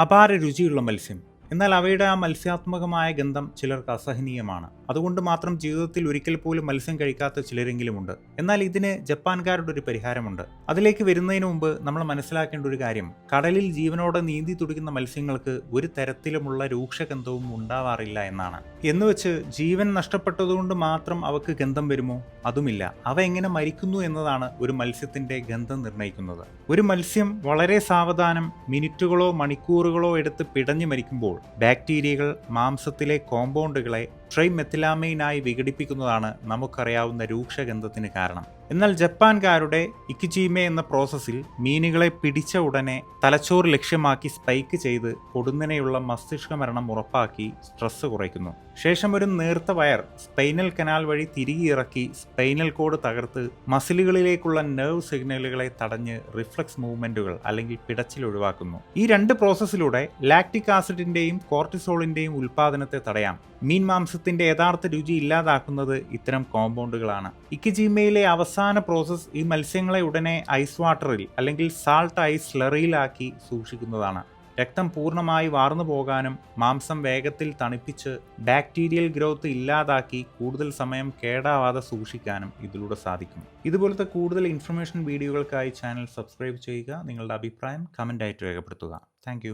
അപാര രുചിയുള്ള മത്സ്യം. എന്നാൽ അവയുടെ ആ മത്സ്യാത്മകമായ ഗന്ധം ചിലർക്ക് അസഹനീയമാണ്. അതുകൊണ്ട് മാത്രം ജീവിതത്തിൽ ഒരിക്കൽ പോലും മത്സ്യം കഴിക്കാത്ത ചിലരെങ്കിലുമുണ്ട്. എന്നാൽ ഇതിന് ജപ്പാൻകാരുടെ ഒരു പരിഹാരമുണ്ട്. അതിലേക്ക് വരുന്നതിന് മുമ്പ് നമ്മൾ മനസ്സിലാക്കേണ്ട ഒരു കാര്യം, കടലിൽ ജീവനോടെ നീന്തി തുടിക്കുന്ന മത്സ്യങ്ങൾക്ക് ഒരു തരത്തിലുമുള്ള രൂക്ഷഗന്ധവും ഉണ്ടാവാറില്ല എന്നാണ്. എന്നുവെച്ച് ജീവൻ നഷ്ടപ്പെട്ടതുകൊണ്ട് മാത്രം അവക്ക് ഗന്ധം വരുമോ? അതുമില്ല. അവ എങ്ങനെ മരിക്കുന്നു എന്നതാണ് ഒരു മത്സ്യത്തിന്റെ ഗന്ധം നിർണ്ണയിക്കുന്നത്. ഒരു മത്സ്യം വളരെ സാവധാനം മിനിറ്റുകളോ മണിക്കൂറുകളോ എടുത്ത് പിടഞ്ഞു മരിക്കുമ്പോൾ ബാക്ടീരിയകൾ മാംസത്തിലെ കോമ്പൗണ്ടുകളെ ട്രൈമെത്തിലാമൈനായി വിഘടിപ്പിക്കുന്നതാണ് നമുക്കറിയാവുന്ന രൂക്ഷഗന്ധത്തിന് കാരണം. എന്നാൽ ജപ്പാൻകാരുടെ ഇക്കിജീമെ എന്ന പ്രോസസ്സിൽ മീനുകളെ പിടിച്ച ഉടനെ തലച്ചോറ് ലക്ഷ്യമാക്കി സ്പൈക്ക് ചെയ്ത് പൊടുന്നനെയുള്ള മസ്തിഷ്ക മരണം ഉറപ്പാക്കി സ്ട്രെസ് കുറയ്ക്കുന്നു. ശേഷം ഒരു നേർത്ത വയർ സ്പൈനൽ കനാൽ വഴി തിരികെ ഇറക്കി സ്പൈനൽ കോഡ് തകർത്ത് മസിലുകളിലേക്കുള്ള നെർവ് സിഗ്നലുകളെ തടഞ്ഞ് റിഫ്ലക്സ് മൂവ്മെന്റുകൾ അല്ലെങ്കിൽ പിടച്ചിൽ ഒഴിവാക്കുന്നു. ഈ രണ്ട് പ്രോസസ്സിലൂടെ ലാക്റ്റിക് ആസിഡിന്റെയും കോർട്ടിസോളിന്റെയും ഉൽപാദനത്തെ തടയാം. മീൻ മാംസത്തിന്റെ യഥാർത്ഥ രുചി ഇല്ലാതാക്കുന്നത് ഇത്തരം കോമ്പൗണ്ടുകളാണ്. ഇക്കിജീമയിലെ അവസാന പ്രോസസ്സ് ഈ മത്സ്യങ്ങളെ ഉടനെ ഐസ് വാട്ടറിൽ അല്ലെങ്കിൽ സാൾട്ട് ഐസ് സ്ലറിയിലാക്കി സൂക്ഷിക്കുന്നതാണ്. രക്തം പൂർണ്ണമായി വാർന്നു പോകാനും മാംസം വേഗത്തിൽ തണുപ്പിച്ച് ബാക്ടീരിയൽ ഗ്രോത്ത് ഇല്ലാതാക്കി കൂടുതൽ സമയം കേടാവാതെ സൂക്ഷിക്കാനും ഇതിലൂടെ സാധിക്കും. ഇതുപോലത്തെ കൂടുതൽ ഇൻഫർമേഷൻ വീഡിയോകൾക്കായി ചാനൽ സബ്സ്ക്രൈബ് ചെയ്യുക. നിങ്ങളുടെ അഭിപ്രായം കമൻ്റായിട്ട് രേഖപ്പെടുത്തുക. താങ്ക്